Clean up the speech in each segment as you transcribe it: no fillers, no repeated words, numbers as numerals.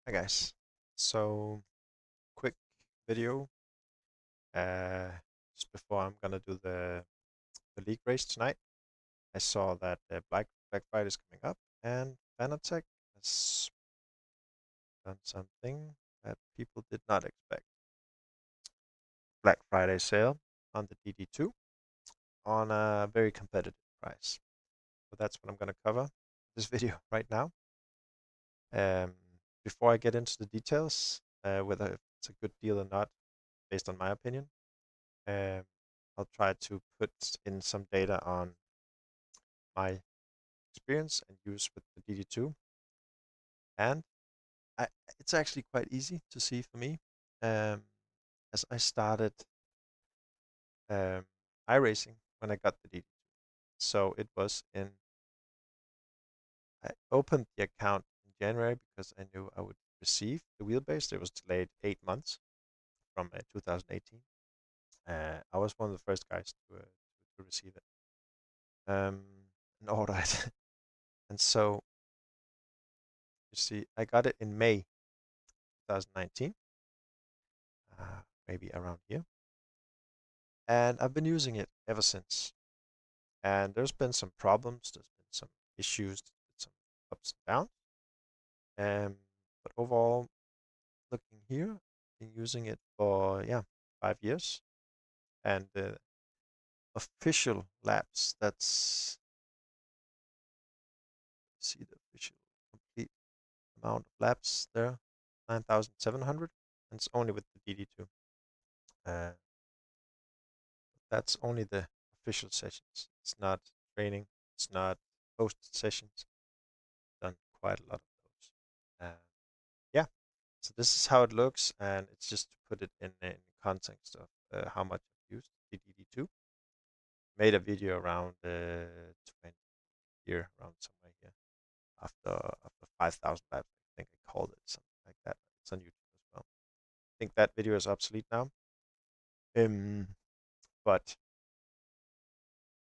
Hi guys. So quick video uh just before I'm gonna do the league race tonight. I saw that Black Friday is coming up and Fanatec has done something that people did not expect. Black Friday sale on the DD2 on a very competitive price. So that's what I'm gonna cover this video right now. Um Before I get into the details, whether it's a good deal or not, based on my opinion. Um, I'll try to put in some data on my experience and use with the DD2. And I, it's actually quite easy to see for me, um, as I started um, iRacing when I got the DD2. So it was I opened the account in January because I knew I would receive the wheelbase. It was delayed 8 months from 2018. I was one of the first guys to receive it um, and order it. And so you see, I got it in May 2019, maybe around here, and I've been using it ever since. And there's been some problems, there's been some issues, some ups and downs. Um, but overall, looking here, I've been using it for 5 years, and the official laps. That's see the official complete amount of laps there, 9,700, and it's only with the DD2. Uh, That's only the official sessions. It's not training. It's not hosted sessions. Done quite a lot of those. Yeah. So this is how it looks, and it's just to put it in context of how much I've used the DD2. Made a video around 20 here, around somewhere here, after 5,000 laps. I think I called it something like that. It's on YouTube as well. I think that video is obsolete now. Um, but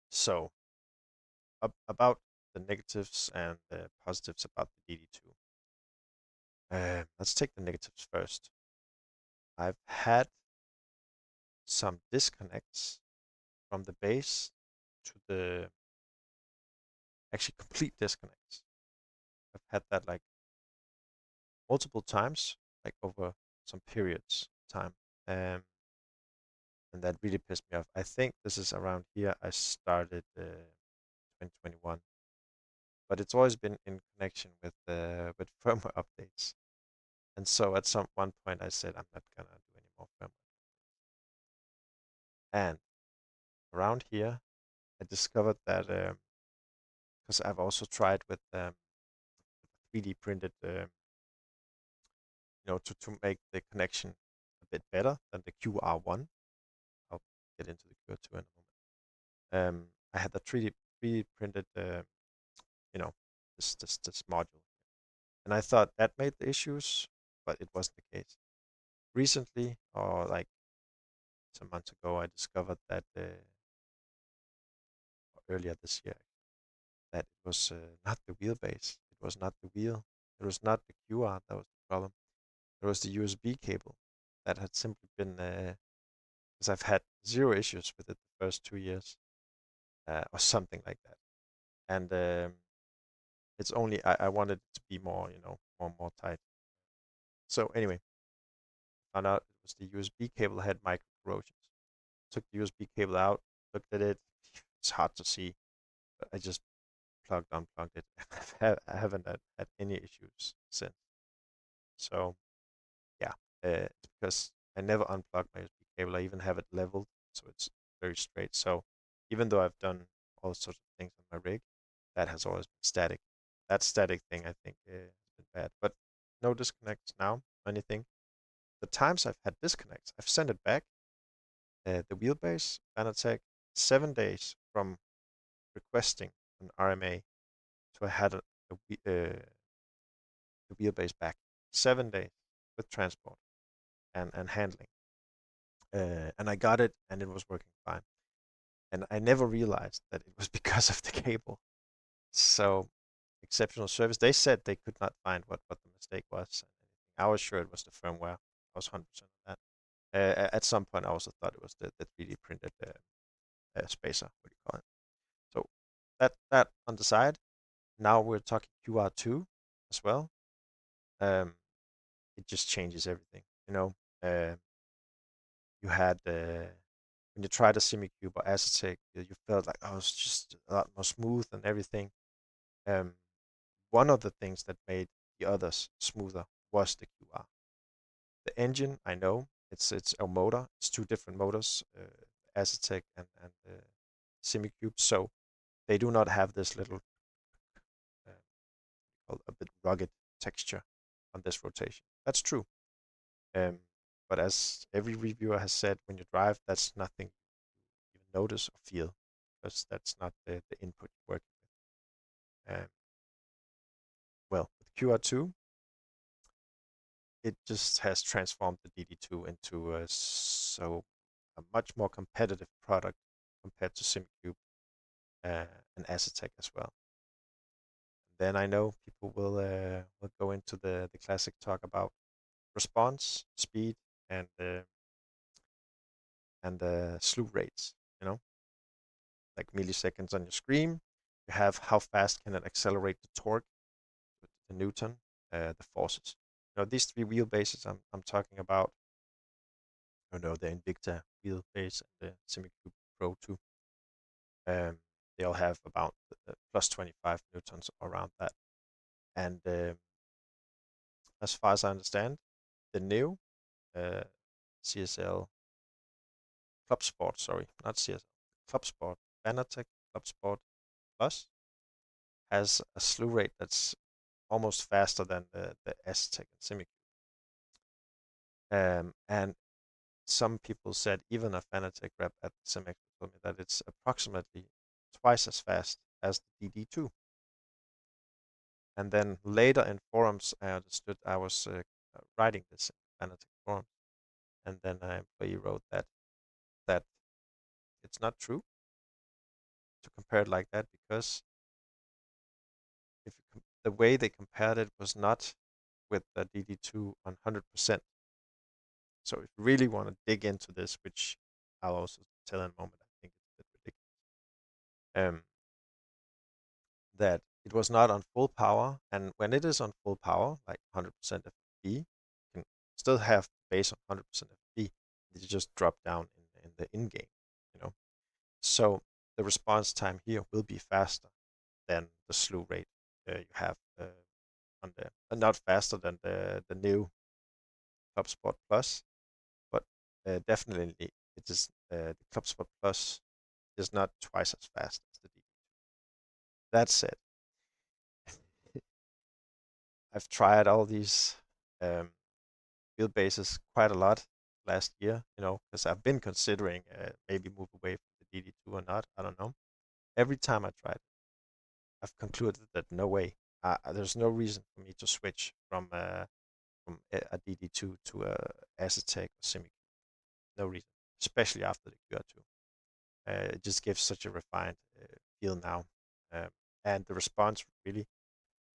so about the negatives and the positives about the DD2. Let's take the negatives first. I've had some disconnects from the base to the actually complete disconnects. I've had that like multiple times, like over some periods of time. Um, and that really pissed me off. I think this is around here I started 2021, but it's always been in connection with firmware updates. And so at some one point I said I'm not gonna do any more firmware. And around here I discovered that because I've also tried with 3D printed, to make the connection a bit better than the QR1. I'll get into the QR2 in a moment. I had the 3D printed, you know, this module, and I thought that made the issues, but it wasn't the case. Recently, or like some months ago, I discovered that earlier this year that it was not the wheelbase. It was not the wheel. It was not the QR that was the problem. It was the USB cable that had simply been, because I've had zero issues with it the first 2 years, or something like that. And it's only I wanted it to be more, more tight. So anyway, found out it was the USB cable that had micro corrosions. Took the USB cable out, looked at it. It's hard to see, but I just unplugged it. I haven't had any issues since. So yeah, it's because I never unplug my USB cable. I even have it leveled, so it's very straight. So even though I've done all sorts of things on my rig, that has always been static. That static thing, I think, has been bad. But no disconnects now, anything. The times I've had disconnects, I've sent it back. The wheelbase, Fanatec, 7 days from requesting an RMA to I had the wheelbase back. 7 days with transport and handling. And I got it, and it was working fine. And I never realized that it was because of the cable. So exceptional service. They said they could not find what the mistake was. I was sure it was the firmware. I was 100% on that. At some point, I also thought it was the 3D printed spacer. What do you call it? So that on the side. Now we're talking QR2 as well. Um, it just changes everything. Uh, you had when you tried a SimiCube or Aztec, you felt like, oh, it's just a lot more smooth and everything. Um, one of the things that made the others smoother was the QR. The engine, I know, it's a motor. It's two different motors, Aztec and SimiCube. So they do not have this little a bit rugged texture on this rotation. That's true. Um, but as every reviewer has said, when you drive, that's nothing you even notice or feel, because that's not the input you're working with. Well, with QR2, it just has transformed the DD2 into a much more competitive product compared to SimCube and Aztec as well. Then I know people will go into the classic talk about response, speed, and slew rates. You know, like milliseconds on your screen. You have how fast can it accelerate the torque, the Newton, the forces. These three wheelbases I'm talking about. The Invicta wheelbase and the SimiCube Pro 2. Um, they all have about plus 25 newtons around that. And as far as I understand, the new uh, CSL Club Sport, sorry, not CSL, Club Sport, Fanatec Club Sport Plus has a slew rate that's almost faster than the S-Tech and SimiCube. And some people said, even a Fanatec rep at Cemex told me that it's approximately twice as fast as the DD2. And then later in forums, I understood I was writing this in Fanatec forums, and then an employee wrote that it's not true to compare it like that, because the way they compared it was not with the DD2 on 100%. So if you really want to dig into this, which I'll also tell in a moment, I think it's a bit ridiculous, that it was not on full power. And when it is on full power, like 100% FFP, you can still have base on 100% FFP. You just drop down in the in-game, you know. So the response time here will be faster than the slew rate you have on the, not faster than the new Club Sport Plus, but definitely it is the Club Sport Plus is not twice as fast as the D. That said, I've tried all these um, wheelbases quite a lot last year, because I've been considering maybe move away from the DD2 or not. I don't know. Every time I tried, I've concluded that no way. There's no reason for me to switch from a DD2 to a Aztec or Simic. No reason, especially after the QR2. It just gives such a refined feel now, um, and the response really.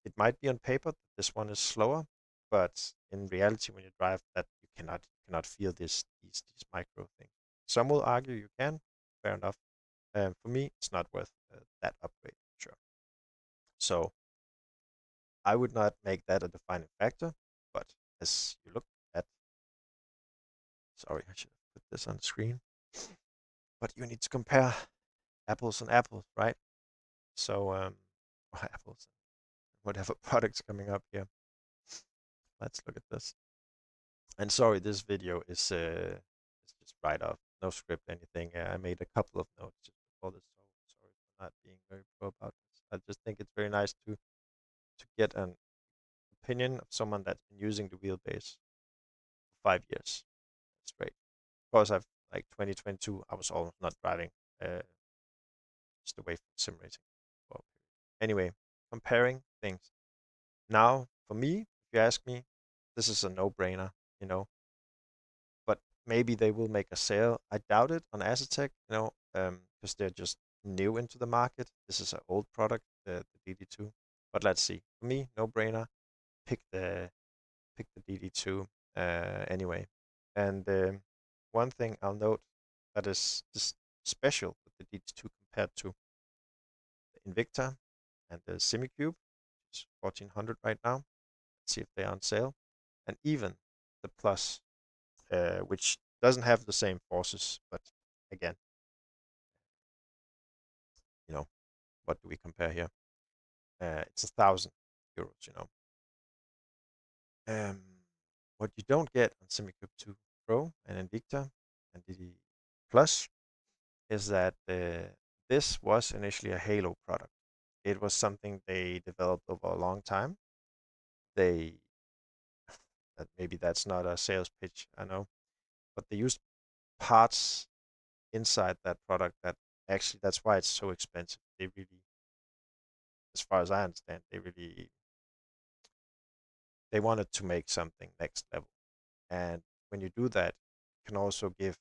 It might be on paper that this one is slower, but in reality, when you drive, that you cannot feel these micro things. Some will argue you can. Fair enough. For me, it's not worth that upgrade. Sure. So I would not make that a defining factor. But as you look at, sorry, I should have put this on the screen. But you need to compare apples and apples, right? So apples, whatever products coming up here. Let's look at this. And sorry, this video is just right off, no script, anything. I made a couple of notes just before this, so sorry for not being very pro about this. I just think it's very nice to get an opinion of someone that's been using the wheelbase for 5 years. That's great. Of course, I've like 2022, I was almost not driving, uh, just away from sim racing. Well, anyway, comparing things. Now, for me, if you ask me, this is a no-brainer. You know, but maybe they will make a sale. I doubt it on Aztec, because they're just new into the market. This is an old product, the DD2. But let's see. For me, no brainer. Pick the picked the DD2 anyway. And one thing I'll note that is just special with the DD2 compared to the Invicta and the Semicube, which is 1400 right now. Let's see if they're on sale. And even the Plus, which doesn't have the same forces, but again, you know, what do we compare here? It's 1,000 euros, you know. Um, what you don't get on Semicube 2 Pro and Invicta and the Plus is that this was initially a Halo product. It was something they developed over a long time. They that maybe that's not a sales pitch, I know, but they used parts inside that product that actually that's why it's so expensive. They really, as far as I understand, they wanted to make something next level. And when you do that, you can also give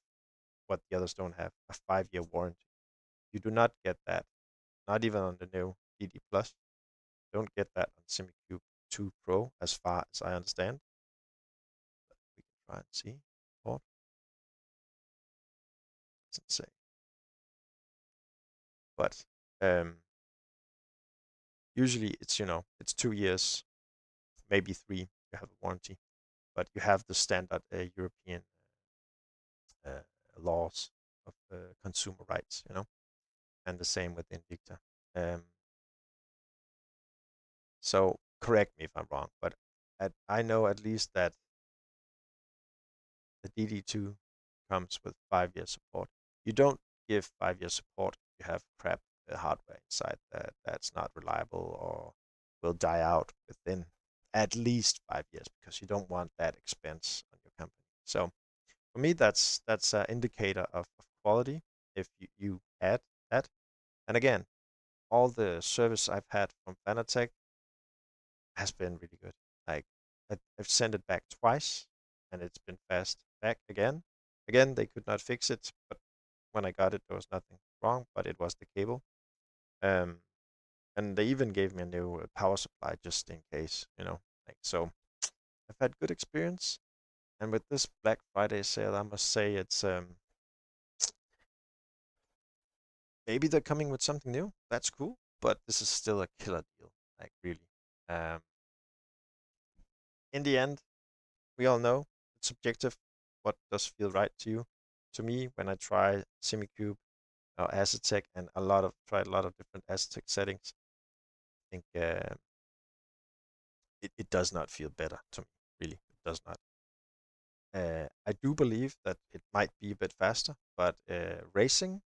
what the others don't have, a 5-year warranty. You do not get that, not even on the new DD Plus. You don't get that on SimiCube 2 Pro, as far as I understand. But we can try and see. What? Doesn't say. But usually it's, it's 2 years, maybe 3, you have a warranty. But you have the standard European uh, laws of consumer rights, and the same with Invicta. Um, so correct me if I'm wrong, but I know at least that the DD2 comes with 5-year support. You don't give 5-year support if you have crap hardware inside that's not reliable or will die out within at least 5 years, because you don't want that expense on your company. So for me, that's an indicator of quality if you add that. And again, all the service I've had from Fanatec has been really good. Like I've sent it back twice, and it's been fast back again. Again, they could not fix it, but when I got it, there was nothing wrong, but it was the cable. Um, and they even gave me a new power supply just in case, Like so, I've had good experience. And with this Black Friday sale, I must say it's maybe they're coming with something new. That's cool, but this is still a killer deal. Like really. Um, in the end, we all know it's subjective. What does feel right to you? To me, when I try SimiCube or Aztec and tried a lot of different Aztec settings, I think it does not feel better to me. Really, it does not. I do believe that it might be a bit faster, but racing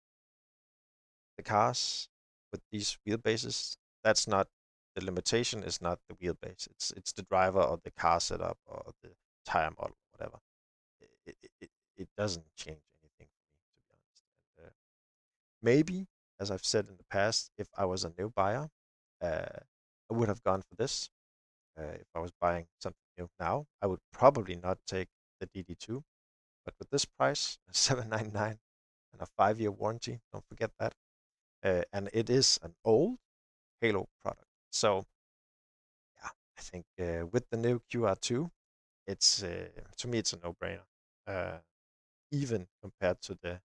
the cars with these wheelbases, that's not the limitation. Is not the wheelbase. It's the driver or the car setup or the tire model, whatever. It doesn't change anything for me, to be honest. And, maybe, as I've said in the past, if I was a new buyer, I would have gone for this. If I was buying something new now, I would probably not take the DD2. But with this price, 799 and a 5-year warranty, don't forget that. And it is an old Halo product. So yeah, I think with the new QR2, it's to me it's a no-brainer. Uh, even compared to the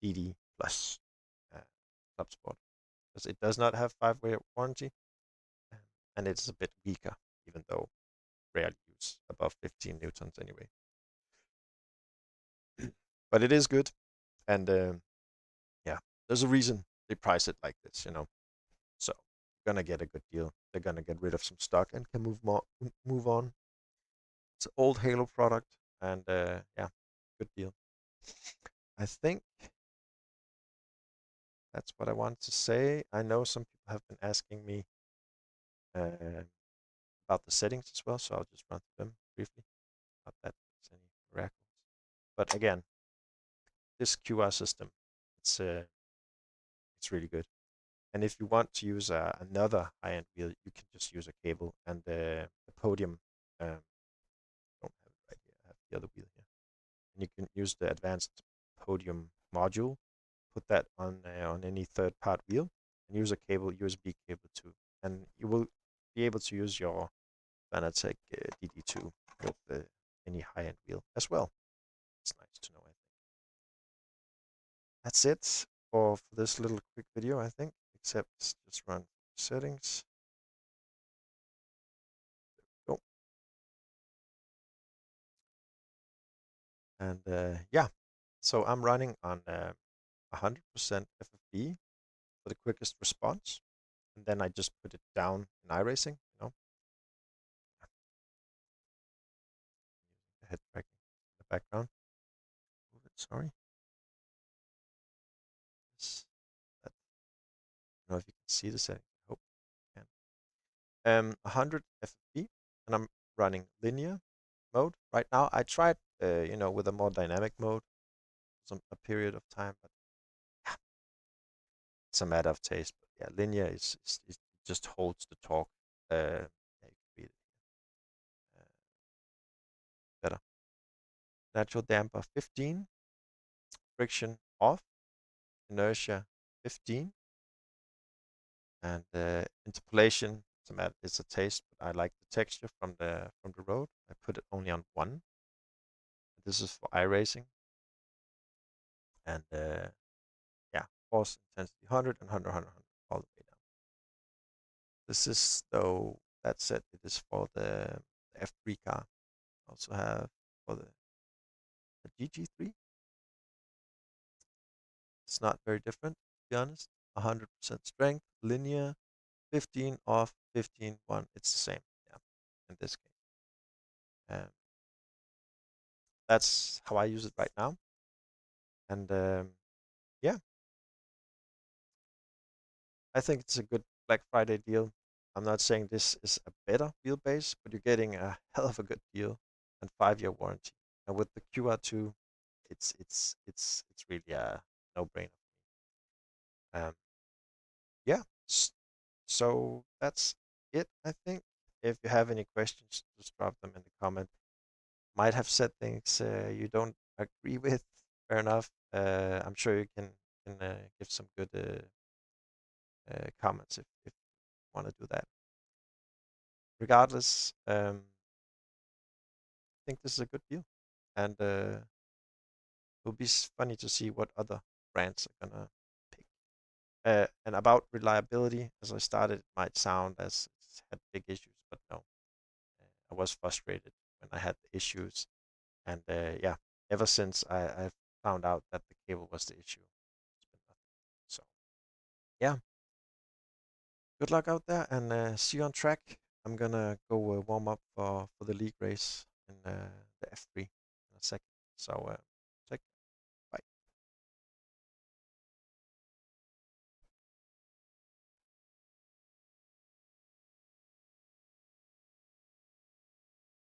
DD Plus uh, Club Sport, because it does not have 5-year warranty, um, and it's a bit weaker, even though rarely use above 15 newtons anyway. But it is good, and yeah, there's a reason they price it like this. So you're gonna get a good deal. They're gonna get rid of some stock and can move on. It's an old Halo product, and yeah, good deal. I think that's what I wanted to say. I know some people have been asking me uh, about the settings as well, so I'll just run through them briefly. Not that there's any miracles, but again, this QR system, it's really good. And if you want to use another high-end wheel, you can just use a cable and the podium. I don't have it right here. I have the other wheel here, and you can use the advanced podium module. Put that on any third-part wheel, and use a cable, USB cable too, and you will be able to use your Fanatec DD2 with any high-end wheel as well. It's nice to know, I think. That's it for this little quick video, I think, except just run settings. Go. And yeah, so I'm running on 100% FFV for the quickest response. And then I just put it down in iRacing, the head tracking in the background. Move it, sorry. Yes, that, I don't know if you can see the setting. I hope you can. 100 FFV, and I'm running linear mode right now. I tried, with a more dynamic mode a period of time, but yeah, it's a matter of taste. But yeah, linear is it just holds the torque. Yeah, you can read it better. Natural damper 15, friction off, inertia 15, and interpolation. It's a taste, but I like the texture from the road. I put it only on 1. This is for iRacing, and yeah, force intensity 100 and 100, 100, 100 all the way down. This is though that said, it is for the F3 car. Also have for the GG3. It's not very different, to be honest. 100% strength, linear, 15 off, 15 1. It's the same, yeah, in this case. That's how I use it right now. And yeah, I think it's a good Black Friday deal. I'm not saying this is a better wheelbase, but you're getting a hell of a good deal and 5-year warranty. And with the QR2, it's really a no-brainer. Um, yeah, so that's it, I think. If you have any questions, just drop them in the comment. Might have said things you don't agree with. Fair enough. I'm sure you can give some good comments if you want to do that. Regardless, I think this is a good deal, and it'll be funny to see what other brands are gonna pick. And about reliability, as I started, it might sound as it's had big issues, but no, I was frustrated when I had the issues, and yeah, ever since I found out that the cable was the issue, it's been nothing. So yeah, good luck out there, and see you on track. I'm gonna go warm up for the league race in the F3 in a second. So